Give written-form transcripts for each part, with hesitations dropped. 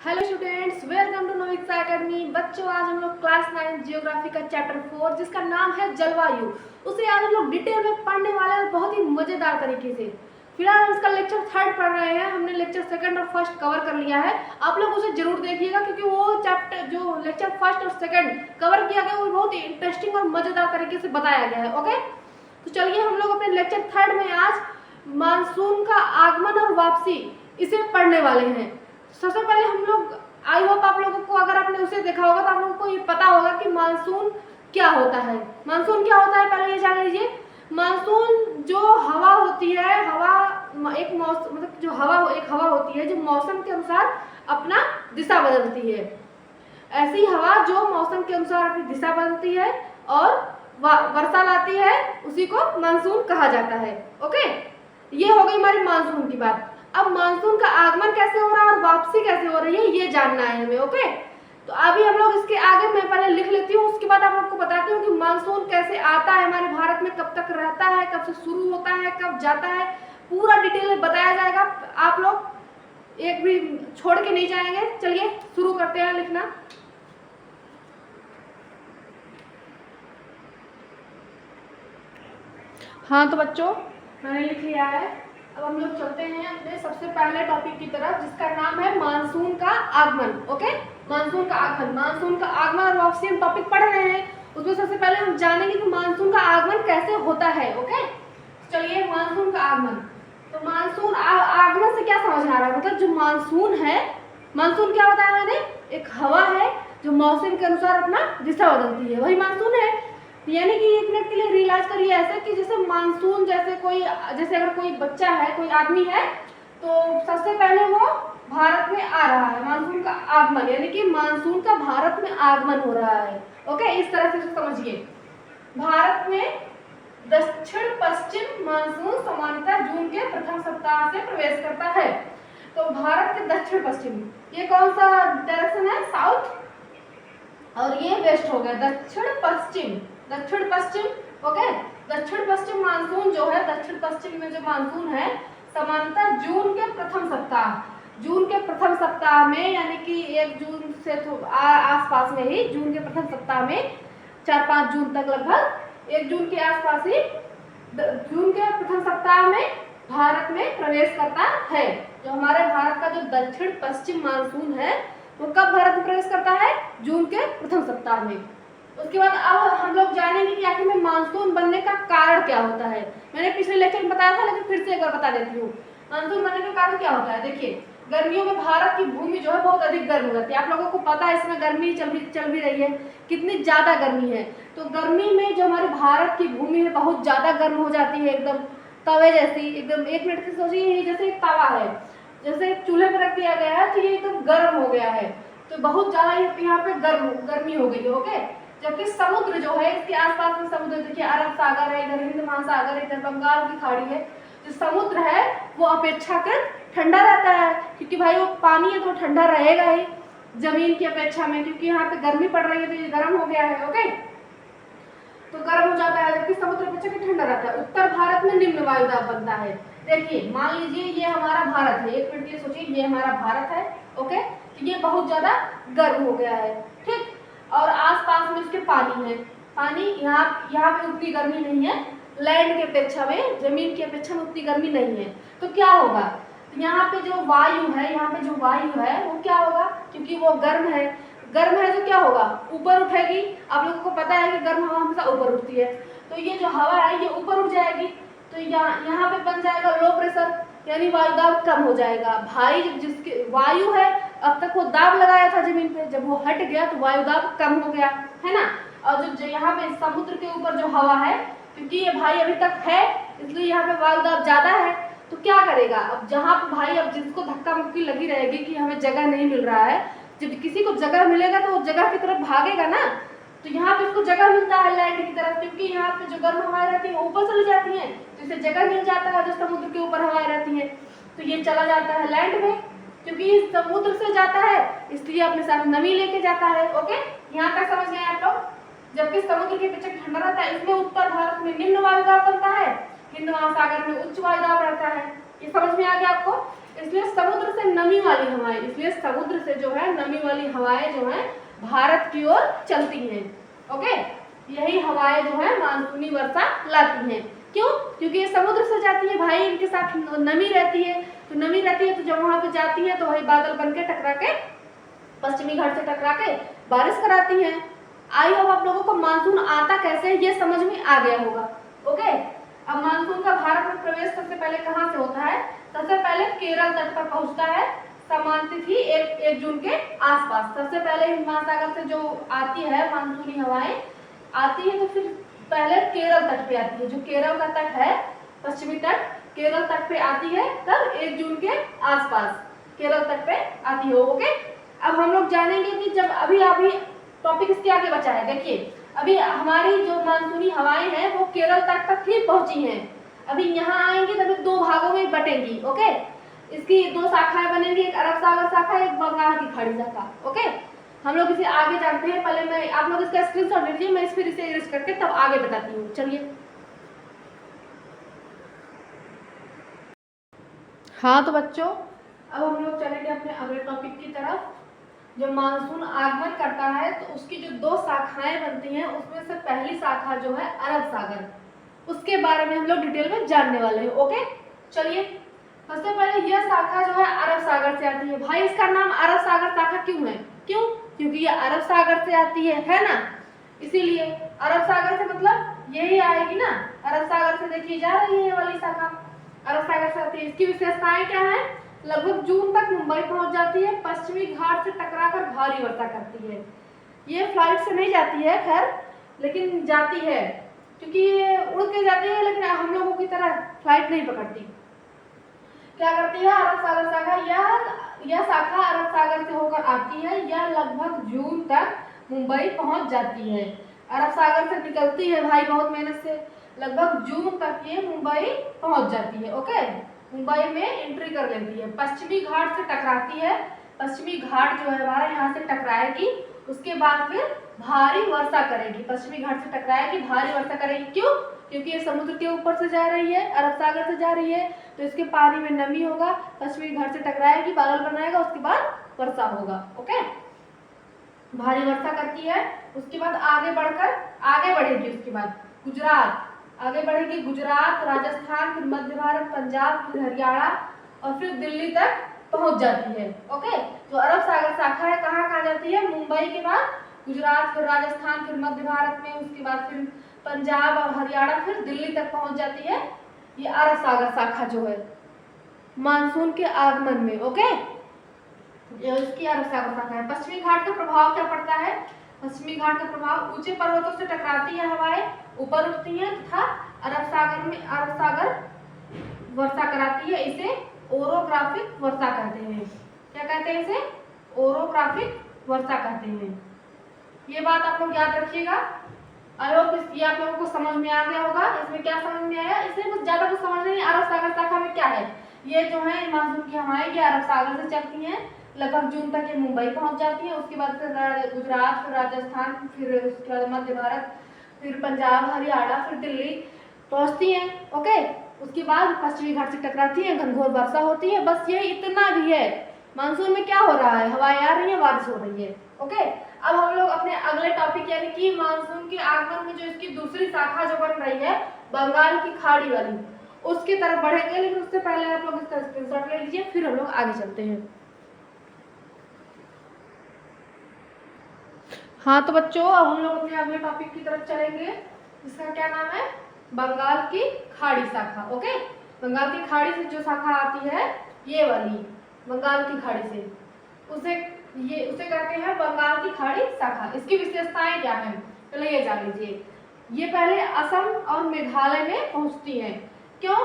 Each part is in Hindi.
Hello students, welcome to Novixa academy. बच्चों, आज हम लोग क्लास 9 जियोग्राफी का चैप्टर 4 जिसका नाम है जलवायु, उसे आज हम लोग डिटेल में पढ़ने वाले हैं और बहुत ही मजेदार तरीके से। फिलहाल हम इसका लेक्चर 3 पढ़ रहे हैं। हमने लेक्चर 2 और 1 कवर कर लिया है। आप लोग उसे जरूर देखिएगा क्योंकि वो चैप्टर जो लेक्चर 1 और 2 कवर किया गया वो बहुत ही इंटरेस्टिंग और मजेदार तरीके से बताया गया है। ओके, तो चलिए हम लोग अपने लेक्चर 3 में आज मानसून का आगमन और वापसी इसे पढ़ने वाले हैं। सबसे पहले हम लोग, आई होप आप लोगों को, अगर आपने उसे देखा होगा तो आप लोगों को ये पता होगा कि मानसून क्या होता है। मानसून क्या होता है पहले ये जान लीजिए। मानसून जो हवा होती है, हवा एक मौसम, मतलब जो हवा एक हवा होती है जो मौसम के अनुसार अपना दिशा बदलती है। ऐसी हवा जो मौसम के अनुसार अपनी दिशा बदलती है और वर्षा लाती है, उसी को मानसून कहा जाता है। ओके, ये हो गई हमारी मानसून की बात। अब मानसून का आगमन कैसे हो रहा है और वापसी कैसे हो रही है ये जानना है हमें। ओके, तो अभी हम लोग इसके आगे मैं पहले लिख लेती हूँ, उसके बाद आप लोग को बताती हूँ कि मानसून कैसे आता है हमारे भारत में, कब तक रहता है, कब से शुरू होता है, कब जाता है, पूरा डिटेल में बताया जाएगा। आप लोग एक भी छोड़ के नहीं जाएंगे। चलिए शुरू करते हैं लिखना। हाँ तो बच्चों, मैंने लिख लिया है। अब हम लोग चलते हैं अपने सबसे पहले टॉपिक की तरफ जिसका नाम है मानसून का आगमन। ओके, मानसून का आगमन, मानसून का आगमन और वापसी हम टॉपिक पढ़ रहे हैं। उसमें सबसे पहले हम जानेंगे कि मानसून का आगमन कैसे होता है। ओके, चलिए मानसून का आगमन। तो मानसून आगमन से क्या समझ आ रहा है, मतलब जो मानसून है, मानसून क्या होता है, मैंने एक हवा है जो मौसम के अनुसार अपना दिशा बदलती है, वही मानसून है। यानी कि एक मिनट के लिए रियलाइज करिए ऐसे कि जैसे मानसून, जैसे अगर कोई बच्चा है, कोई आदमी है, तो सबसे पहले वो भारत में आ रहा है। मानसून का आगमन यानी कि मानसून का भारत में आगमन हो रहा है। ओके, इस तरह से समझिए। भारत में दक्षिण पश्चिम मानसून सामान्यतः जून के प्रथम सप्ताह से प्रवेश करता है। तो भारत के दक्षिण पश्चिम, ये कौन सा डायरेक्शन है, साउथ, और ये वेस्ट हो गया, दक्षिण पश्चिम, दक्षिण पश्चिम। ओके, दक्षिण पश्चिम मानसून जो है, दक्षिण पश्चिम में जो मानसून है सामान्यतः जून के प्रथम सप्ताह, जून के प्रथम सप्ताह में, यानी कि 1 जून से आसपास में ही, जून के प्रथम सप्ताह में 4-5 जून तक, लगभग 1 जून के आसपास ही, जून के प्रथम सप्ताह में भारत में प्रवेश करता है। जो हमारे भारत का जो दक्षिण पश्चिम मानसून है वो कब भारत में प्रवेश करता है, जून के प्रथम सप्ताह में। उसके बाद अब हम लोग जानेंगे कि आखिर में मानसून बनने का कारण क्या होता है। मैंने पिछले लेक्चर में बताया था, लेकिन फिर से एक बार बता देती हूँ। मानसून बनने का कारण क्या होता है, देखिए, गर्मियों में भारत की भूमि जो है बहुत अधिक गर्म हो जाती है। आप लोगों को पता है इसमें गर्मी चल भी रही है, कितनी ज्यादा गर्मी है। तो गर्मी में जो हमारे भारत की भूमि है बहुत ज्यादा गर्म हो जाती है, एकदम तवे जैसी, एकदम। एक मिनट से सोचिए, जैसे एक तवा है, जैसे चूल्हे पर रख दिया गया है तो ये एकदम गर्म हो गया है, तो बहुत ज्यादा यहाँ पे गर्मी हो गई है। ओके, जबकि समुद्र जो है, इसके आसपास में समुद्र, देखिए अरब सागर है, इधर हिंद महासागर है, इधर बंगाल की खाड़ी है। जो समुद्र है वो अपेक्षाकृत ठंडा रहता है, क्योंकि भाई वो पानी है तो ठंडा रहेगा ही जमीन की अपेक्षा में, क्योंकि यहाँ पे गर्मी पड़ रही है तो ये गर्म हो गया है। ओके, तो गर्म हो जाता है, जबकि समुद्र अपेक्षाकृत ठंडा रहता है। उत्तर भारत में निम्न वायुदाब बनता है। देखिए, मान लीजिए ये हमारा भारत है, एक मिनट के लिए सोचिए, ये हमारा भारत है। ओके, तो ये बहुत ज्यादा गर्म हो गया है, ठीक, और आसपास में उसके पानी है। पानी यहाँ पे उतनी गर्मी नहीं है, लैंड की अपेक्षा में, जमीन की अपेक्षा में उतनी गर्मी नहीं है। तो क्या होगा, तो यहाँ पे जो वायु है, यहाँ पे जो वायु है वो क्या होगा, क्योंकि वो गर्म है, गर्म है तो क्या होगा, ऊपर उठेगी। आप लोगों को पता है कि गर्म हवा हमेशा ऊपर उठती है, तो ये जो हवा है ये ऊपर उठ जाएगी, तो यहाँ पे बन जाएगा लो प्रेशर, यानी वायुदाब कम हो जाएगा। भाई जिसके वायु है, अब तक वो दाब लगाया था जमीन पे, जब वो हट गया तो वायुदाब कम हो गया, है ना। और जो यहाँ पे समुद्र के ऊपर जो हवा है, क्योंकि ये भाई अभी तक है इसलिए यहाँ पे वायुदाब ज्यादा है, तो क्या करेगा, अब जहाँ पे भाई, अब जिसको धक्का मुक्की लगी रहेगी कि हमें जगह नहीं मिल रहा है, जब किसी को जगह मिलेगा तो वो जगह की तरफ भागेगा ना। तो यहाँ पे इसको जगह मिलता है लैंड की तरफ, क्योंकि यहाँ पे जो गर्म हवाएं रहती है ऊपर चली जाती हैं, तो इसे जगह मिल जाता है जो समुद्र के ऊपर हवाएं रहती हैं, तो ये चला जाता है लैंड में, क्योंकि समुद्र से जाता है इसलिए अपने साथ नमी लेके जाता है। ओके, यहाँ तक समझ गए आप लोग। जबकि समुद्र के पीछे ठंडा रहता है, इसमें उत्तर भारत में निम्न वायुदाब बनता है, हिंद महासागर में उच्च वायुदाब रहता है। ये समझ में आ गया आपको। इसलिए समुद्र से नमी वाली हवाएं, इसलिए समुद्र से जो है नमी वाली हवाएं जो है भारत की ओर चलती हैं। ओके, यही हवाएं जो है मानसूनी वर्षा लाती हैं। क्यों? क्योंकि ये समुद्र से जाती है भाई, इनके साथ नमी रहती है, तो नमी रहती है तो जब वहां पे जाती है तो वही बादल बन के टकरा के पश्चिमी घाट से टकरा के बारिश कराती है। आई होप आप लोगों को मानसून आता कैसे ये समझ में आ गया होगा। ओके, अब मानसून का भारत में प्रवेश सबसे पहले कहाँ से होता है? सबसे पहले केरल तट पर पहुंचता है समान तिथि 1 जून के आसपास। सबसे पहले हिंद महासागर से जो आती है मानसूनी हवाएं आती है तो फिर पहले केरल तट पे आती है, जो केरल का तट है पश्चिमी तट, केरल तट पे आती है तब 1 जून के आसपास केरल तट पे आती है। ओके, अब हम लोग जानेंगे कि जब अभी टॉपिक इसके आगे बचा है। देखिए अभी हमारी जो मानसूनी हवाएं हैं वो केरल तट तक ही पहुंची हैं, अभी यहाँ आएंगी तभी 2 भागों में बटेंगी। ओके, इसकी 2 शाखाएं बनेंगी, एक अरब सागर शाखा, एक बंगाल की खाड़ी शाखा। ओके, हम लोग इसे आगे जानते हैं। पहले मैं आप लोग इसका स्क्रीनशॉट लीजिए, मैं फिर इसे इरेज करके तब आगे बताती हूँ। चलिए, हाँ तो बच्चों अब हम लोग चलेंगे अपने अगले टॉपिक की तरफ। जब मानसून आगमन करता है तो उसकी जो 2 शाखाएं बनती हैं उसमें से पहली शाखा जो है अरब सागर, उसके बारे में हम लोग डिटेल में जानने वाले हैं। ओके, चलिए सबसे पहले यह शाखा जो है अरब सागर से आती है। भाई इसका नाम अरब सागर शाखा क्यों है? क्यों? क्योंकि ये अरब सागर से आती है ना, इसीलिए अरब सागर से मतलब यही आएगी ना, अरब सागर से देखिए जा रही है ये वाली शाखा, अरब सागर से आती है। इसकी विशेषताएं क्या है? लगभग जून तक मुंबई पहुंच जाती है, पश्चिमी घाट से टकराकर भारी वर्षा करती है। ये फ्लाइट से नहीं जाती है खैर, लेकिन जाती है क्योंकि ये उड़ के जाती है, लेकिन हम लोगों की तरह फ्लाइट नहीं पकड़ती। क्या करती है अरब सागर शाखा, यह शाखा अरब सागर से होकर आती है, यह लगभग जून तक मुंबई पहुंच जाती है। अरब सागर से निकलती है भाई बहुत मेहनत से, लगभग जून तक ये मुंबई पहुंच जाती है। ओके, मुंबई में एंट्री कर लेती है, पश्चिमी घाट से टकराती है, पश्चिमी घाट जो है हमारा यहाँ से टकराएगी, उसके बाद फिर भारी वर्षा करेगी, पश्चिमी घाट से टकराएगी भारी वर्षा करेगी। क्यों? क्योंकि ये समुद्र के ऊपर से जा रही है, अरब सागर से जा रही है, तो इसके पानी में नमी होगा, पश्चिमी घाट से टकराएगी, बादल बनाएगा, उसके बाद वर्षा होगा। ओके, भारी वर्षा करती है, उसके बाद आगे बढ़ेगी, उसके बाद गुजरात आगे बढ़ेगी, गुजरात, राजस्थान, फिर मध्य भारत, पंजाब, फिर हरियाणा और फिर दिल्ली तक पहुंच जाती है। ओके, तो अरब सागर शाखा है कहाँ जाती है? मुंबई के बाद गुजरात, फिर राजस्थान, फिर मध्य भारत में, उसके बाद फिर पंजाब और हरियाणा, फिर दिल्ली तक पहुंच जाती है ये अरब सागर शाखा जो है मानसून के आगमन में। ओके, ये इसकी अरब सागर शाखा है। पश्चिमी घाट का प्रभाव क्या पड़ता है? पश्चिमी घाट का प्रभाव ऊंचे पर्वतों से टकराती है हवाएं, ऊपर उठती हैं तथा अरब सागर वर्षा कराती है। इसे ओरोग्राफिक वर्षा कहते हैं। क्या कहते हैं इसे? ओरोग्राफिक वर्षा कहते हैं। ये बात आप लोग याद रखिएगा। आई होप ये आप लोगों को समझ में आ गया होगा। इसमें क्या समझ में आया? इसमें कुछ ज्यादा कुछ समझ नहीं। अरब सागर शाखा में क्या है, ये जो है मानसून की हवाएं ये अरब सागर से चलती हैं, लगभग जून तक ये मुंबई पहुंच जाती है, उसके बाद फिर गुजरात, फिर राजस्थान, फिर उसके बाद मध्य भारत, फिर पंजाब, हरियाणा, फिर दिल्ली पहुंचती हैं। ओके, उसके बाद पश्चिमी घाट से टकराती है, घनघोर वर्षा होती है। बस ये इतना भी है। मानसून में क्या हो रहा है? हवाएं आ रही है, बारिश हो रही है। ओके, अब हम लोग अपने अगले टॉपिक यानी कि मानसून के आगमन में जो इसकी दूसरी शाखा जो बन रही है बंगाल की खाड़ी वाली, उसकी तरफ बढ़ेंगे। लेकिन उससे पहले आप लोग इसका स्क्रीनशॉट ले लीजिए, फिर हम लोग आगे चलते हैं। हाँ तो बच्चों अब हम लोग अपने अगले टॉपिक की तरफ चलेंगे, जिसका क्या नाम है? बंगाल की खाड़ी शाखा। ओके, बंगाल की खाड़ी से जो शाखा आती है ये वाली, बंगाल की खाड़ी से, उसे कहते हैं बंगाल की खाड़ी शाखा। इसकी विशेषताएं क्या है पहले ये जान लीजिए। ये पहले असम और मेघालय में पहुंचती है। क्यों?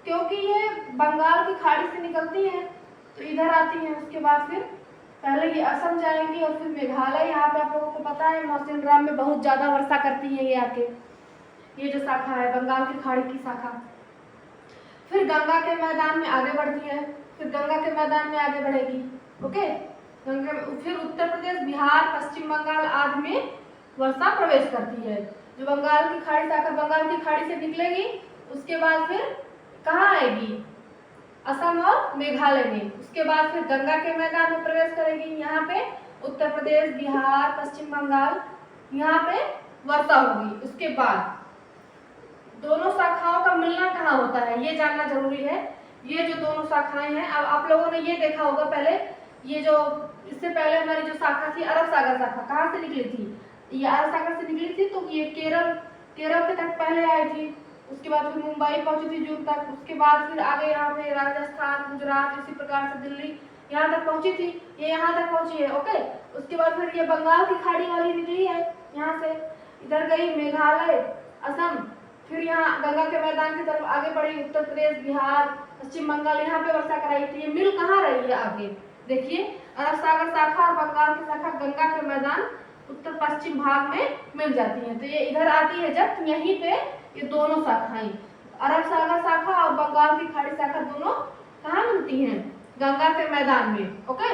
क्योंकि ये बंगाल की खाड़ी से निकलती है तो इधर आती है, उसके बाद फिर पहले ये असम जाएंगी और फिर मेघालय। यहाँ पे आप लोगों को पता है मौसम ग्राम में बहुत ज्यादा वर्षा करती है ये आके, ये जो शाखा है बंगाल की खाड़ी की शाखा। फिर गंगा के मैदान में आगे बढ़ती है, फिर गंगा के मैदान में आगे बढ़ेगी। ओके, फिर उत्तर प्रदेश, बिहार, पश्चिम बंगाल आदि में वर्षा प्रवेश करती है। जो बंगाल की खाड़ी शाखा बंगाल की खाड़ी से निकलेगी, उसके बाद फिर कहाँ आएगी? असम और मेघालय में। उसके बाद फिर गंगा के मैदान में प्रवेश करेगी। यहाँ पे उत्तर प्रदेश, बिहार, पश्चिम बंगाल, यहाँ पे वर्षा होगी। उसके बाद दोनों शाखाओं का मिलना कहाँ होता है ये जानना जरूरी है। ये जो दोनों शाखाएं हैं, अब आप लोगों ने ये देखा होगा पहले, ये जो इससे पहले हमारी जो शाखा थी अरब सागर शाखा, कहाँ से निकली थी? ये अरब सागर से निकली थी, तो ये केरल के तट पहले आई थी। उसके बाद फिर मुंबई पहुंची थी जून तक। उसके बाद फिर आगे यहाँ पे राजस्थान, गुजरात, इसी प्रकार से दिल्ली यहाँ तक पहुंची थी। ये यहाँ तक पहुंची है, ओके। उसके बाद फिर ये बंगाल की खाड़ी वाली निकली है, यहाँ से इधर गई मेघालय, असम, फिर यहाँ गंगा के मैदान की तरफ आगे बढ़ी, उत्तर प्रदेश, बिहार, पश्चिम बंगाल, यहाँ पे वर्षा कराई थी। ये मिल कहाँ रही है आगे देखिए, अरब सागर शाखा और बंगाल की शाखा गंगा के मैदान उत्तर पश्चिम भाग में मिल जाती है। तो ये इधर आती है जब, यहीं पे ये दोनों शाखाएं, अरब सागर शाखा और बंगाल की खाड़ी शाखा, दोनों कहाँ मिलती हैं? गंगा के मैदान में, ओके,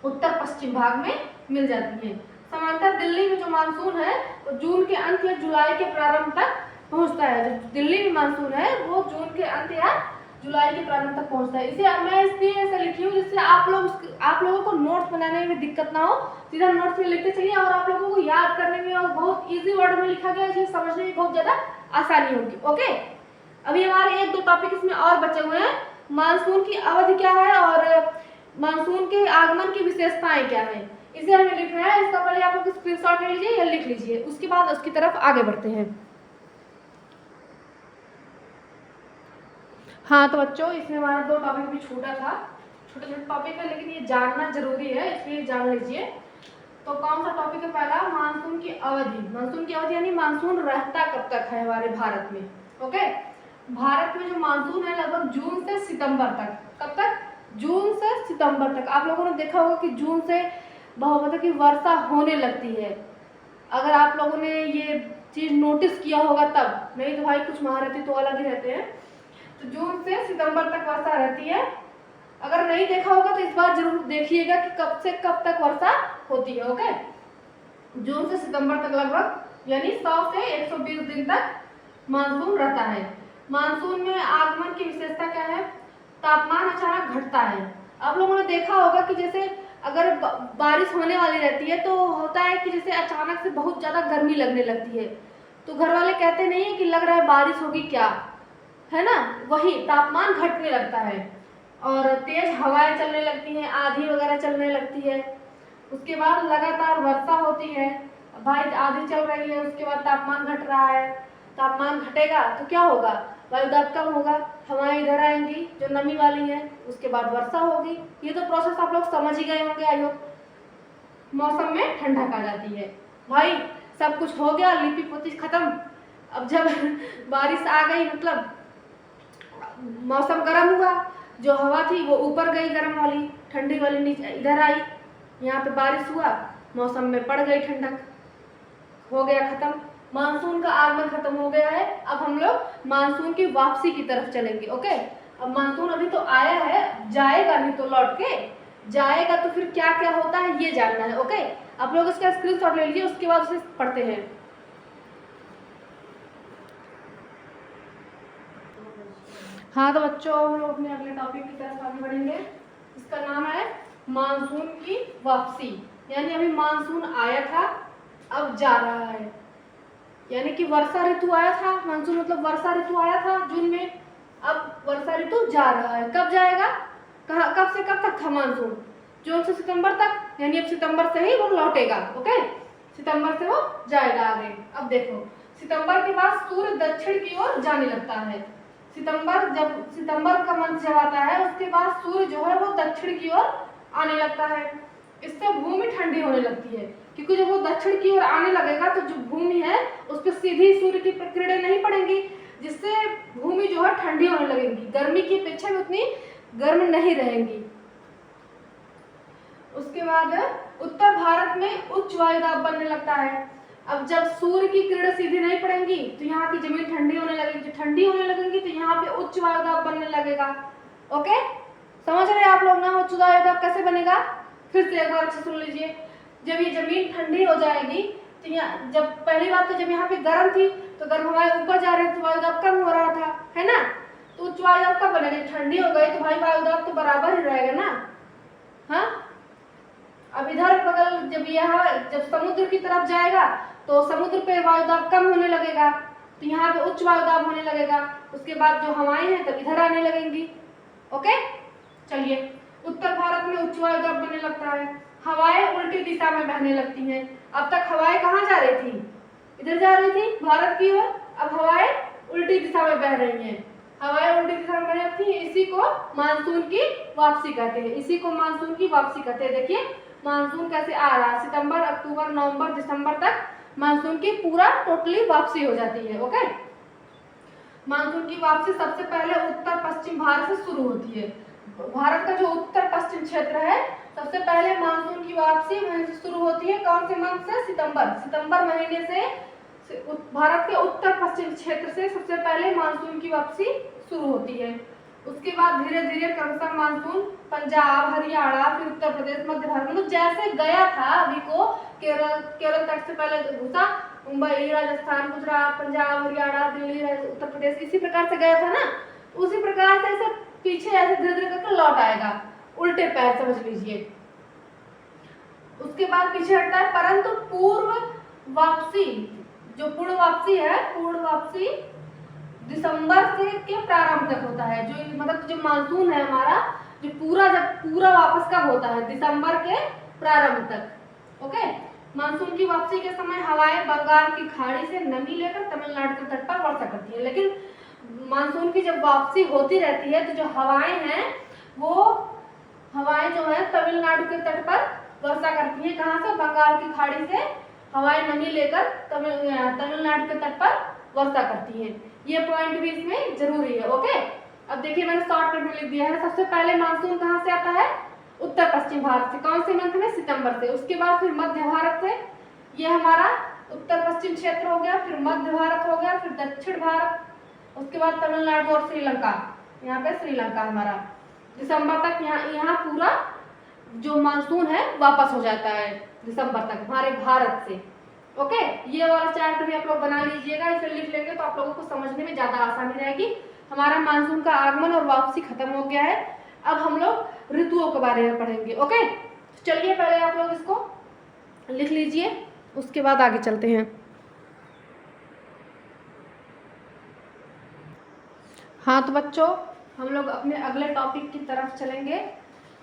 उत्तर पश्चिम भाग में मिल जाती है। समांतर दिल्ली में जो मानसून है वो जून के अंत या जुलाई के प्रारंभ तक पहुंचता है। जो दिल्ली में मानसून है वो जून के अंत या जुलाई के प्रारंभ तक पहुंचता है। इसे मैं इसलिए ऐसे लिखी हूँ जिससे आप लोगों को नोट्स बनाने में दिक्कत ना हो, सीधा नोट्स में लिखते चलिए और आप लोगों को याद करने में और बहुत इजी वर्ड में लिखा गया है, इसलिए समझने में बहुत ज्यादा आसानी होगी, ओके। अभी हमारे एक दो टॉपिक इसमें और बचे हुए हैं। मानसून की अवधि क्या है और मानसून के आगमन की विशेषताएं क्या है, इसे हमें लिखना है। इसका पहले आप लोग स्क्रीनशॉट ले लीजिए या लिख लीजिए, उसके बाद उसकी तरफ आगे बढ़ते हैं। हाँ तो बच्चों, इसमें हमारा दो टॉपिक भी छूटा था, छोटे छोटे टॉपिक है लेकिन ये जानना जरूरी है, इसलिए जान लीजिए। तो कौन सा टॉपिक है? पहला, मानसून की अवधि। मानसून की अवधि यानी मानसून रहता कब तक है हमारे भारत में, ओके। भारत में जो मानसून है लगभग जून से सितंबर तक। कब तक? जून से सितंबर तक। आप लोगों ने देखा होगा कि जून से बहुत मतलब कि वर्षा होने लगती है। अगर आप लोगों ने ये चीज नोटिस किया होगा तब, नहीं तो भाई कुछ महारथी तो अलग ही रहते हैं। तो जून से सितंबर तक वर्षा रहती है। अगर नहीं देखा होगा तो इस बार जरूर देखिएगा कि कब से कब तक वर्षा होती है, ओके। जून से सितंबर तक लगभग यानी 100 से 120 दिन तक मानसून रहता है। मानसून में आगमन की विशेषता क्या है? तापमान अचानक घटता है। आप लोगों ने देखा होगा कि जैसे अगर बारिश होने वाली रहती है तो होता है कि जैसे अचानक से बहुत ज्यादा गर्मी लगने लगती है, तो घर वाले कहते नहीं है कि लग रहा है बारिश होगी क्या, है ना, वही तापमान घटने लगता है और तेज हवाएं चलने लगती हैं, आंधी वगैरह चलने लगती है। उसके बाद लगातार वर्षा होती है। भाई आंधी चल रही है, उसके बाद तापमान घट रहा है, तापमान घटेगा तो क्या होगा? वायुदाब कम होगा, हवाएं इधर आएंगी जो नमी वाली है, उसके बाद वर्षा होगी। ये तो प्रोसेस आप लोग समझ ही गए होंगे आई होप। मौसम में ठंडक आ जाती है। भाई सब कुछ हो गया, लिपि पोती खत्म। अब जब बारिश आ गई, मतलब मौसम गर्म हुआ, जो हवा थी वो ऊपर गई गर्म वाली, ठंडी वाली नीचे इधर आई, यहाँ पे बारिश हुआ, मौसम में पड़ गई ठंडक, हो गया खत्म। मानसून का आगमन खत्म हो गया है। अब हम लोग मानसून की वापसी की तरफ चलेंगे, ओके। अब मानसून अभी तो आया है, जाएगा नहीं तो लौट के जाएगा, तो फिर क्या क्या होता है ये जानना है, ओके। आप लोग इसका स्क्रीनशॉट ले लीजिए, उसके बाद उसे पढ़ते हैं। हाँ तो बच्चों, हम लोग अपने अगले टॉपिक की तरफ आगे बढ़ेंगे। इसका नाम है मानसून की वापसी। यानी अभी मानसून आया था, अब जा रहा है। यानी कि वर्षा ऋतु आया था, मानसून मतलब वर्षा ऋतु आया था जून में, अब वर्षा ऋतु जा रहा है। कब जाएगा? कहाँ, कब से कब तक था मानसून? जून से सितंबर तक, यानी अब सितंबर से ही वो लौटेगा, ओके। सितंबर से वो जाएगा आगे। अब देखो, सितंबर के बाद सूर्य दक्षिण की ओर जाने लगता है। सितंबर का मंथ जब आता है, उसके बाद सूर्य जो है वो दक्षिण की ओर आने लगता है। इससे भूमि ठंडी होने लगती है, क्योंकि जब वो दक्षिण की ओर आने लगेगा तो जो भूमि है उस पर सीधी सूर्य की किरणें नहीं पड़ेंगी, जिससे भूमि जो है ठंडी होने लगेगी, गर्मी की अपेक्षा में उतनी गर्म नहीं रहेंगी। उसके बाद उत्तर भारत में उच्च वायुदाब बनने लगता है। अब जब सूर्य की किरणें सीधी नहीं पड़ेंगी तो यहाँ की जमीन ठंडी होने लगेगी, जो ठंडी होने लगेगी तो यहाँ पे उच्च वायुदाब बनने लगेगा, ओके। समझ रहे हैं आप लोग ना उच्च वायुदाब कैसे बनेगा? फिर से एक बार अच्छे सुन लीजिए। जब ये जमीन ठंडी हो जाएगी तो यहाँ, जब पहली बात तो जब यहाँ पे गर्म थी तो गर्म हवाएं ऊपर जा रही थी तो वायुदाब कम हो रहा था, है ना। तो उच्च वायुदाब कब बनेगा? ठंडी हो गई तो भाई वायुदाब तो बराबर ही रहेगा ना। हाँ, अब इधर बगल जब समुद्र की तरफ जाएगा तो समुद्र पे वायुदाब कम होने लगेगा, तो यहाँ पे उच्च वायुदाब होने लगेगा। उसके बाद जो हवाएं हैं तब इधर आने लगेंगी। ओके, चलिए, उत्तर भारत में उच्च वायुदाब बनने लगता है, हवाएं उल्टी दिशा में बहने लगती हैं। अब तक हवाएं कहाँ जा रही थी? इधर जा रही थी, भारत की ओर। अब हवाएं उल्टी दिशा में बह रही हैं। हवाएं उल्टी दिशा में बह रही थी, इसी को मानसून की वापसी कहते हैं। इसी को मानसून की वापसी कहते हैं। देखिए मानसून कैसे आ रहा है, सितंबर, अक्टूबर, नवंबर, दिसंबर तक मानसून की पूरा टोटली वापसी हो जाती है। ओके, मानसून की वापसी सबसे पहले उत्तर पश्चिम भारत से शुरू होती है। भारत का जो उत्तर पश्चिम क्षेत्र है, सबसे पहले मानसून की वापसी वहीं से शुरू होती है। कौन से मंथ से? सितंबर महीने से भारत के उत्तर पश्चिम क्षेत्र से सबसे पहले मानसून की वापसी शुरू होती है। उसके बाद धीरे धीरे क्रमशः मानसून पंजाब, हरियाणा, फिर उत्तर प्रदेश, मध्य भारत, मतलब जैसे गया था अभी को केरल तक से पहले घुसा, मुंबई, राजस्थान, गुजरात, पंजाब, हरियाणा, दिल्ली, उत्तर प्रदेश, इसी प्रकार से गया था ना, उसी प्रकार से ऐसे पीछे ऐसे धीरे धीरे करके लौट आएगा, उल्टे पैर समझ लीजिए। उसके बाद पीछे हटता है, परंतु पूर्व वापसी है, पूर्ण वापसी दिसंबर से के प्रारंभ तक होता है। जो मतलब जो मानसून है हमारा, जो जब पूरा वापस कब होता है? दिसंबर के प्रारंभ तक। ओके, मानसून की वापसी के समय हवाएं बंगाल की खाड़ी से नमी लेकर तमिलनाडु के तट पर वर्षा करती है। लेकिन मानसून की जब वापसी होती रहती है तो जो हवाएं हैं वो हवाएं जो है तमिलनाडु के तट पर वर्षा करती है। कहाँ से? बंगाल की खाड़ी से हवाएं नमी लेकर तमिलनाडु के तट पर वर्षा करती हैं। ये पॉइंट भी इसमें जरूरी है। ओके, अब देखिए मैंने शॉर्टकट में लिख दिया है। सबसे पहले मानसून कहाँ से आता है? उत्तर पश्चिम भारत से। कौन से मंथ में? सितंबर से। उसके बाद फिर मध्य भारत से, ये हमारा उत्तर पश्चिम क्षेत्र हो गया, फिर मध्य भारत हो गया, फिर दक्षिण भारत, उसके बाद तमिलनाडु और श्रीलंका। यहाँ पे श्रीलंका हमारा दिसंबर तक यहाँ पूरा जो मानसून है वापस हो जाता है दिसंबर तक हमारे भारत से। ओके, ये वाला चार्ट भी आप लोग बना लीजिएगा, इसे लिख लेंगे तो आप लोगों को समझने में ज्यादा आसानी रहेगी। हमारा मानसून का आगमन और वापसी खत्म हो गया है। अब हम लोग ऋतुओं के बारे में पढ़ेंगे। ओके, चलिए पहले आप लोग इसको लिख लीजिए, उसके बाद आगे चलते हैं। हाँ तो बच्चों, हम लोग अपने अगले टॉपिक की तरफ चलेंगे,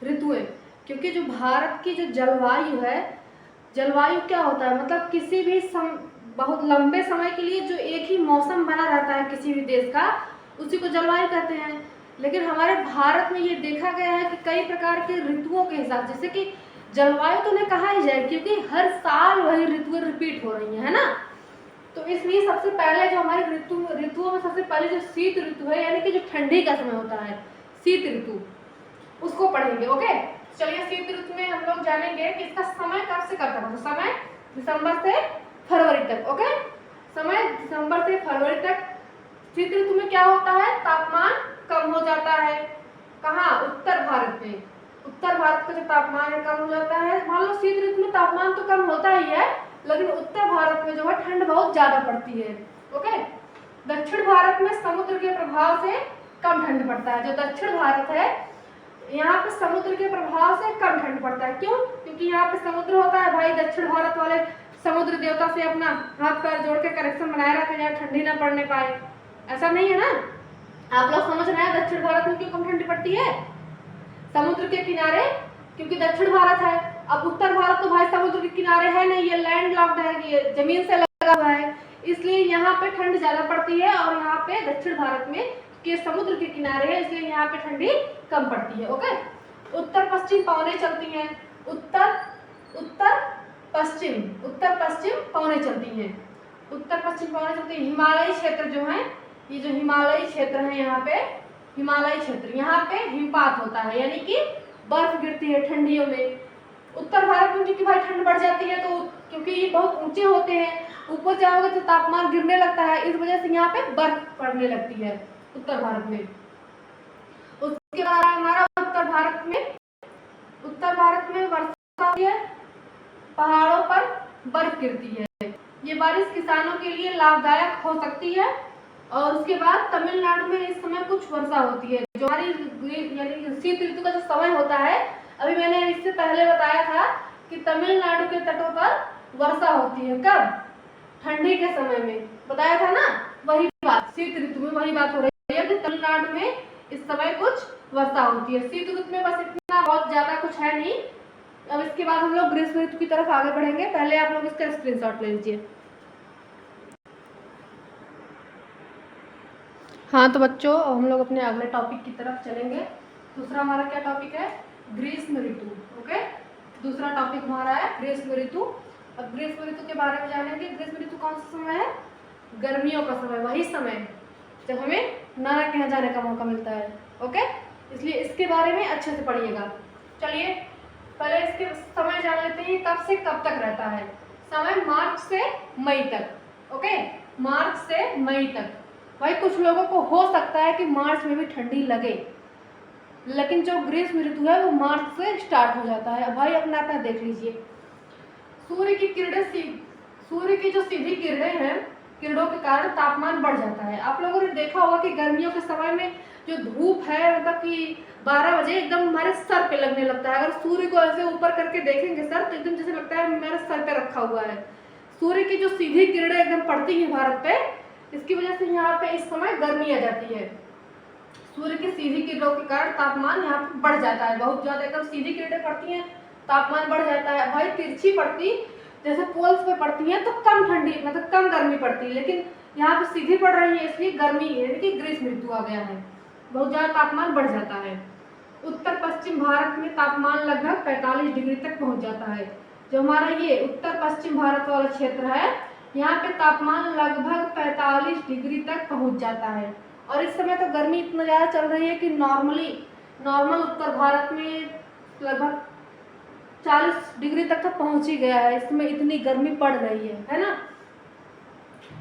ऋतुएं। क्योंकि जो भारत की जो जलवायु है, जलवायु क्या होता है? मतलब किसी भी बहुत लंबे समय के लिए जो एक ही मौसम बना रहता है किसी भी देश का, उसी को जलवायु कहते हैं। लेकिन हमारे भारत में ये देखा गया है कि कई प्रकार के ऋतुओं के हिसाब, जैसे कि जलवायु तो नहीं कहा ही जाए क्योंकि हर साल वही ऋतुएं रिपीट हो रही है ना। तो इसलिए सबसे पहले जो हमारी ऋतुओं में सबसे पहले जो शीत ऋतु है, यानी कि जो ठंडी का समय होता है, शीत ऋतु, उसको पढ़ेंगे। ओके, चलिए शीत ऋतु में हम लोग जानेंगे कि इसका समय कब से कब तक होता है। समय दिसंबर से फरवरी तक। ओके, समय दिसंबर से फरवरी तक। शीत ऋतु में क्या होता है? तापमान कम हो जाता है। कहाँ? उत्तर भारत में। उत्तर भारत का जो तापमान है कम हो जाता है। मान लो शीत ऋतु में तापमान तो कम होता ही है, लेकिन उत्तर भारत में जो है ठंड बहुत ज्यादा पड़ती है। ओके, दक्षिण भारत में समुद्र के प्रभाव से कम ठंड पड़ता है। जो दक्षिण भारत है यहाँ पे समुद्र के प्रभाव से कम ठंड पड़ता है। क्यों? क्योंकि यहाँ पे समुद्र होता है भाई। दक्षिण भारत वाले समुद्र देवता से अपना हाथ पैर जोड़ के कनेक्शन बनाए रखते हैं, ठंडी ना पड़ने पाए। ऐसा नहीं है ना? आप लोग समझ रहे हैं दक्षिण भारत में क्यों कम ठंडी पड़ती है? समुद्र के किनारे, क्योंकि दक्षिण भारत है। अब उत्तर भारत तो भाई समुद्र के किनारे है नहीं, ये लैंड लॉक्ड है, ये जमीन से लगा हुआ है, इसलिए यहाँ पे ठंड ज्यादा पड़ती है। और यहाँ पे दक्षिण भारत में के समुद्र के किनारे है, इसलिए यहाँ पे ठंडी कम पड़ती है। ओके, उत्तर पश्चिम पवनें चलती हैं। उत्तर पश्चिम पवनें चलती हैं। उत्तर पश्चिम पवनें चलती हैं। हिमालयी क्षेत्र जो है, ये जो हिमालयी क्षेत्र है, यहाँ पे हिमालयी क्षेत्र, यहाँ पे हिमपात होता है, यानी कि बर्फ गिरती है ठंडियों में। उत्तर भारत में क्योंकि भाई ठंड बढ़ जाती है, तो क्योंकि ये बहुत ऊंचे होते हैं, ऊपर जाओगे तो तापमान गिरने लगता है, इस वजह से यहाँ पे बर्फ पड़ने लगती है उत्तर भारत में। उसके बाद हमारा उत्तर भारत में वर्षा होती है, पहाड़ों पर बर्फ गिरती है। ये बारिश किसानों के लिए लाभदायक हो सकती है। और उसके बाद तमिलनाडु में इस समय कुछ वर्षा होती है। जो हमारी यानी शीत ऋतु का जो समय होता है, अभी मैंने इससे पहले बताया था कि तमिलनाडु के तटों पर वर्षा होती है। कब? ठंडी के समय में, बताया था ना। वही बात शीत ऋतु में वही बात हो रही है कि तमिलनाडु में इस समय कुछ वर्षा होती है। शीत ऋतु में बस इतना, बहुत ज्यादा कुछ है नहीं। अब इसके बाद हम लोग ग्रीष्म ऋतु की तरफ आगे बढ़ेंगे। पहले आप लोग इसका स्क्रीनशॉट ले लीजिए। हाँ तो बच्चों, हम लोग अपने अगले टॉपिक की तरफ चलेंगे। दूसरा हमारा क्या टॉपिक है? ग्रीष्म ऋतु। ओके, दूसरा टॉपिक हमारा है ग्रीष्म ऋतु। अब ग्रीष्म ऋतु के बारे में जानेंगे। ग्रीष्म ऋतु कौन सा समय है? गर्मियों का समय, वही समय जब हमें नाना के यहाँ जाने का मौका मिलता है। ओके, इसलिए इसके बारे में अच्छे से पढ़िएगा। चलिए पहले इसके समय जान लेते हैं, कब से कब तक रहता है। समय मार्च से मई तक। ओके, मार्च से मई तक। भाई कुछ लोगों को हो सकता है कि मार्च में भी ठंडी लगे, लेकिन जो ग्रीष्म ऋतु है वो मार्च से स्टार्ट हो जाता है। भाई अपना अपना देख लीजिए। सूर्य की किरणें, सूर्य की जो सीधी किरणें हैं, किरणों के कारण तापमान बढ़ जाता है। आप लोगों ने देखा होगा कि गर्मियों के समय में जो धूप है, मतलब कि 12 बजे एकदम हमारे सर पे लगने लगता है। अगर सूर्य को ऐसे ऊपर करके देखेंगे सर, तो एकदम जैसे लगता है मेरे सर पे रखा हुआ है। सूर्य की जो सीधी किरणें एकदम पड़ती है भारत पे, इसकी वजह से यहाँ पे इस समय गर्मी आ जाती है। सूर्य की सीधी किरणों के कारण तापमान यहाँ पे बढ़ जाता है, बहुत ज्यादा एकदम सीधी किरणें पड़ती हैं, तापमान बढ़ जाता है। भाई तिरछी पड़ती, जैसे पोल्स पे पड़ती है तो कम ठंडी, मतलब कम गर्मी पड़ती है, लेकिन यहाँ पे सीधी पड़ रही है इसलिए गर्मी, यानी कि ग्रीष्म ऋतु आ गया है, बहुत ज्यादा तापमान बढ़ जाता है। उत्तर पश्चिम भारत में तापमान लगभग 45 डिग्री तक पहुंच जाता है। जो हमारा ये उत्तर पश्चिम भारत वाला क्षेत्र है, यहाँ पे तापमान लगभग 45 डिग्री तक पहुंच जाता है। और इस समय तो गर्मी इतना ज़्यादा चल रही है कि नॉर्मल उत्तर भारत में लगभग 40 डिग्री तक तो पहुंच ही गया है। इसमें इतनी गर्मी पड़ रही है ना।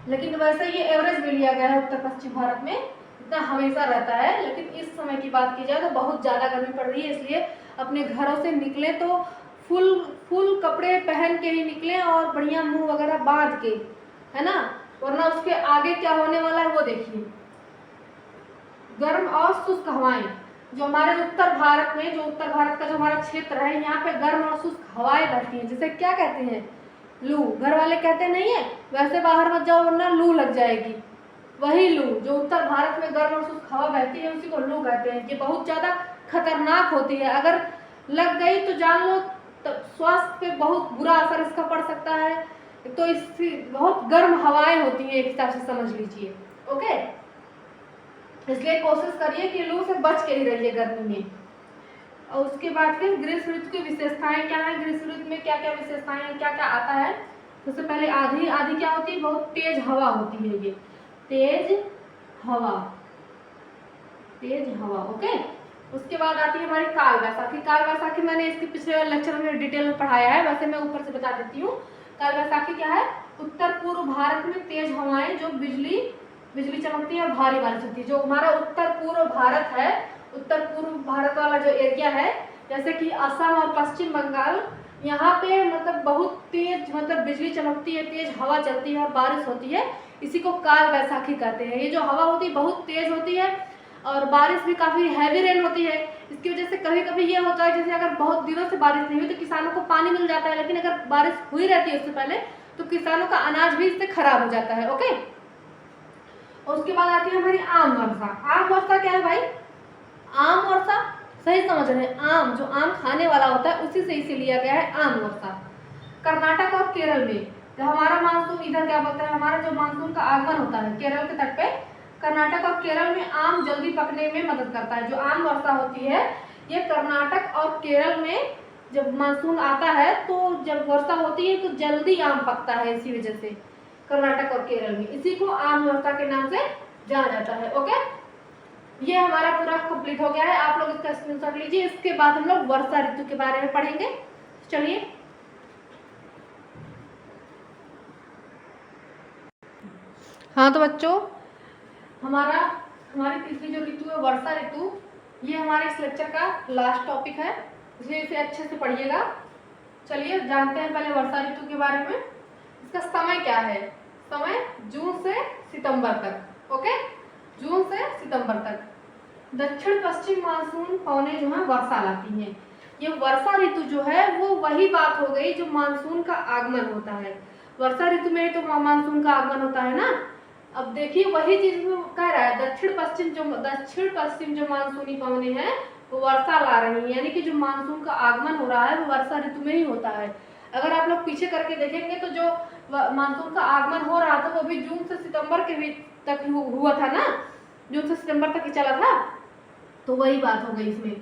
लेकिन वैसे ये एवरेज भी लिया गया है, उत्तर पश्चिम भारत में इतना हमेशा रहता है। लेकिन इस समय की बात की जाए तो बहुत ज़्यादा गर्मी पड़ रही है, इसलिए अपने घरों से निकले तो फुल कपड़े पहन के ही निकले और बढ़िया मुंह वगैरह बांध के, है ना, वरना उसके आगे क्या होने वाला है वो देखिए। गर्म और शुष्क हवाएं, जो हमारे उत्तर भारत में, जो उत्तर भारत का जो हमारा क्षेत्र है, यहाँ पे गर्म और शुष्क हवाएं बहती हैं, जिसे क्या कहते हैं? लू। घर वाले कहते नहीं है वैसे बाहर मत जाओ वरना लू लग जाएगी। वही लू, जो उत्तर भारत में गर्म और शुष्क हवा बहती है, उसी को लू कहते हैं। ये बहुत ज्यादा खतरनाक होती है, अगर लग गई तो जान लो स्वास्थ्य पे बहुत बुरा असर इसका पड़ सकता है। तो इससे बहुत गर्म हवाएं होती हैं, एक हिसाब से समझ लीजिए। ओके, इसलिए कोशिश करिए कि लू से बच के ही रहिए गर्मी में। और उसके बाद फिर ग्रीष्म ऋतु की विशेषताएं क्या है, ग्रीष्म ऋतु में क्या क्या विशेषताएं हैं, क्या क्या आता है। सबसे पहले आधी आधी क्या होती है? बहुत तेज हवा होती है। ये तेज हवा, तेज हवा। ओके, उसके बाद आती है हमारी काल वैसाखी। काल वैसाखी मैंने इसके पिछले लेक्चर में डिटेल में पढ़ाया है, वैसे मैं ऊपर से बता देती हूँ। काल वैसाखी क्या है? उत्तर पूर्व भारत में तेज हवाएं, जो बिजली चमकती है और भारी बारिश होती है। जो हमारा उत्तर पूर्व भारत है, उत्तर पूर्व भारत वाला जो एरिया है, जैसे कि असम और पश्चिम बंगाल, यहाँ पे मतलब बहुत तेज, मतलब बिजली चमकती है, तेज हवा चलती है और बारिश होती है। इसी को काल वैसाखी कहते हैं। ये जो हवा होती है बहुत तेज होती है और बारिश भी काफ़ी हैवी रेन होती है। इसकी वजह से कभी कभी ये होता है, जैसे अगर बहुत दिनों से बारिश नहीं हुई तो किसानों को पानी मिल जाता है, लेकिन अगर बारिश हुई रहती है उससे पहले तो किसानों का अनाज भी इससे खराब हो जाता है। ओके, और उसके बाद आती है हमारी आम वर्षा। आम वर्षा क्या है भाई? आम वर्षा, सही समझ रहे हैं, आम, जो आम खाने वाला होता है उसी से इसे लिया गया है आम वर्षा। कर्नाटक और केरल में जब हमारा मानसून, इधर क्या बोलते हैं, हमारा जो मानसून का आगमन होता है केरल के तट पे, कर्नाटक और केरल में आम जल्दी पकने में मदद करता है। जो आम वर्षा होती है ये कर्नाटक और केरल में जब मानसून आता है तो जब वर्षा होती है तो जल्दी आम पकता है। इसी वजह से कर्नाटक और केरल में इसी को आम वर्षा के नाम से जाना जाता है। ओके, ये हमारा पूरा कंप्लीट हो गया है, आप लोग इसका स्क्रीनशॉट लीजिए। इसके बाद हम लोग वर्षा ऋतु के बारे में पढ़ेंगे। चलिए, हाँ तो बच्चों, हमारी तीसरी जो ऋतु है वर्षा ऋतु, ये हमारे इस लेक्चर का लास्ट टॉपिक है, इसलिए इसे अच्छे से पढ़िएगा। चलिए जानते हैं पहले वर्षा ऋतु के बारे में। इसका समय क्या है? समय जून से सितंबर तक। ओके, जून से सितंबर तक। दक्षिण पश्चिम मानसून पवने जो है वर्षा लाती हैं। ये वर्षा ऋतु जो है वो वही बात हो गई जो मानसून का आगमन होता है। वर्षा ऋतु में तो मानसून का आगमन होता है ना। अब देखिए वही चीज कह रहा है, दक्षिण पश्चिम जो मानसूनी पवने हैं वो वर्षा ला रही है, यानी कि जो मानसून का आगमन हो रहा है वो वर्षा ऋतु में ही होता है। अगर आप लोग पीछे करके देखेंगे तो जो मानसून का आगमन हो रहा था वो भी जून से सितंबर के बीच तक हुआ था ना, जून से सितंबर तक ही चला था, तो वही बात हो गई इसमें।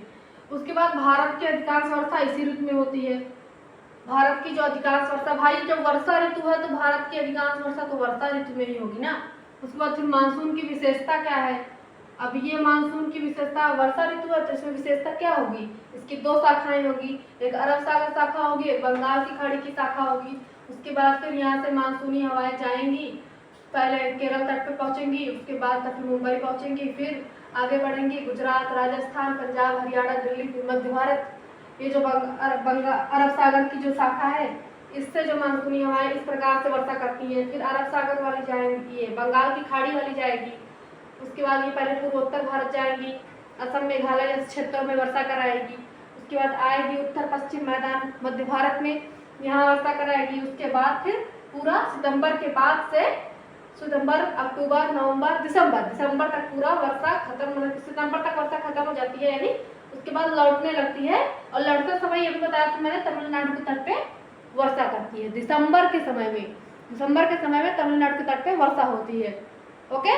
उसके बाद भारत की अधिकांश वर्षा इसी ऋतु में होती है। भारत की जो अधिकांश वर्षा, भाई जब वर्षा ऋतु है तो भारत की अधिकांश वर्षा तो वर्षा ऋतु में ही होगी ना। उसके बाद फिर मानसून की विशेषता क्या है, अब ये मानसून की विशेषता, वर्षा ऋतु है तो इसमें विशेषता क्या होगी, इसकी दो शाखाएं होगी, एक अरब सागर शाखा होगी, एक बंगाल की खाड़ी की शाखा होगी। उसके बाद फिर यहाँ से मानसूनी हवाएं जाएंगी, पहले केरल तट पे पहुंचेंगी, उसके बाद तक मुंबई पहुंचेंगी, फिर आगे बढ़ेंगी गुजरात, राजस्थान, पंजाब, हरियाणा, दिल्ली, फिर मध्य भारत। ये जो अरब सागर की जो शाखा है इससे जो मानसूनी हवाएं इस प्रकार से वर्षा करती हैं। फिर अरब सागर वाली जाएंगी, ये बंगाल की खाड़ी वाली जाएगी। उसके बाद ये पहले पूर्वोत्तर भारत जाएंगी, असम, मेघालय जैसे क्षेत्रों में वर्षा कराएगी। उसके बाद आएगी उत्तर पश्चिम मैदान मध्य भारत में, यहाँ वर्षा कराएगी। उसके बाद फिर पूरा सितंबर के बाद से सितंबर, अक्टूबर, नवंबर, दिसंबर तक पूरा वर्षा खत्म, सितंबर तक वर्षा खत्म हो जाती है, यानी उसके बाद लौटने लगती है। और लौटते समय ये भी बताया था मैंने, तमिलनाडु के तट पे वर्षा करती है दिसंबर के समय में तमिलनाडु के तट पे वर्षा होती है। ओके,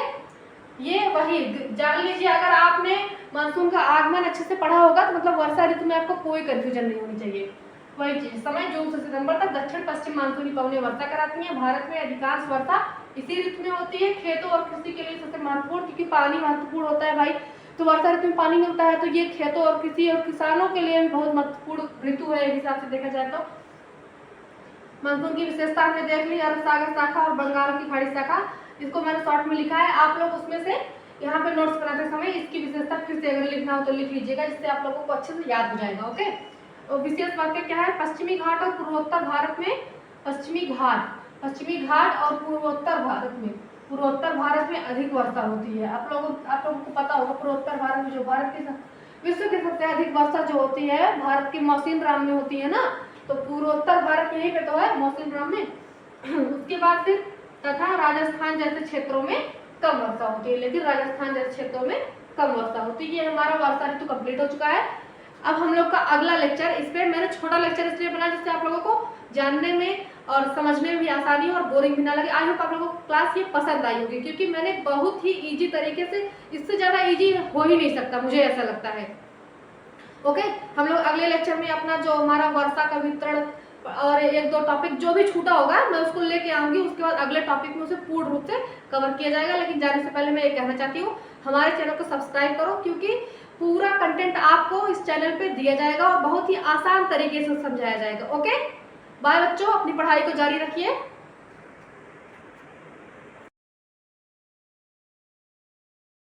ये वही जान लीजिए, अगर आपने मानसून का आगमन अच्छे से पढ़ा होगा तो मतलब वर्षा ऋतु में आपको कोई कंफ्यूजन नहीं होनी चाहिए। वही चीज, समय जून से सितंबर तक दक्षिण पश्चिम मानसूनी पवनें वर्षा कराती हैं। भारत में अधिकांश वर्षा इसी ऋतु में होती है। खेतों और कृषि के लिए सबसे महत्वपूर्ण, क्योंकि पानी महत्वपूर्ण होता है भाई, तो वर्षा ऋतु में पानी मिलता है, तो ये खेतों और कृषि और किसानों के लिए भी बहुत महत्वपूर्ण ऋतु है एक हिसाब से देखा जाए तो। मानसून की विशेषता हमने देख ली, अरब सागर शाखा और बंगाल की खाड़ी शाखा, इसको मैंने शॉर्ट में लिखा है। आप लोग उसमें से यहाँ पे नोट्स बनाते समय इसकी विशेषता फिर से अगर लिखना हो तो लिख लीजिएगा, जिससे आप लोगों को अच्छे से याद हो जाएगा। ओके, और विशेष वाक्य क्या है, पश्चिमी घाट और पूर्वोत्तर भारत में, पश्चिमी घाट और पूर्वोत्तर भारत में अधिक वर्षा होती है। आप लोगों को पता होगा पूर्वोत्तर भारत में जो भारत के विश्व की सबसे अधिक वर्षा जो होती है भारत के मौसिनराम में होती है ना, तो पूर्वोत्तर भारत यहीं पे तो है मौसिनराम में। उसके बाद फिर तथा राजस्थान जैसे क्षेत्रों में कम वर्षा होती है, लेकिन राजस्थान जैसे क्षेत्रों में कम वर्षा होती है। ये हमारा वर्षा ऋतु कंप्लीट हो चुका है। अब हम लोग का अगला लेक्चर, इस पे मैंने छोटा लेक्चर इसलिए बना जिससे आप लोगों को जानने में और समझने में भी आसानी और बोरिंग भी ना लगे। आई होप आप लोगों को क्लास ये पसंद आई होगी, क्योंकि मैंने बहुत ही इजी तरीके से, इससे ज़्यादा इजी हो ही नहीं सकता, मुझे ऐसा लगता है। ओके, हम लोग अगले लेक्चर में अपना जो हमारा वर्षा का वितरण और एक दो टॉपिक जो भी छूटा होगा मैं उसको लेके आऊंगी। उसके बाद अगले टॉपिक में उसे पूर्ण रूप से कवर किया जाएगा। लेकिन जाने से पहले मैं ये कहना चाहती हूँ, हमारे चैनल को सब्सक्राइब करो, क्योंकि पूरा कंटेंट आपको इस चैनल पे दिया जाएगा और बहुत ही आसान तरीके से समझाया जाएगा। ओके, बाय बच्चों, अपनी पढ़ाई को जारी रखिए।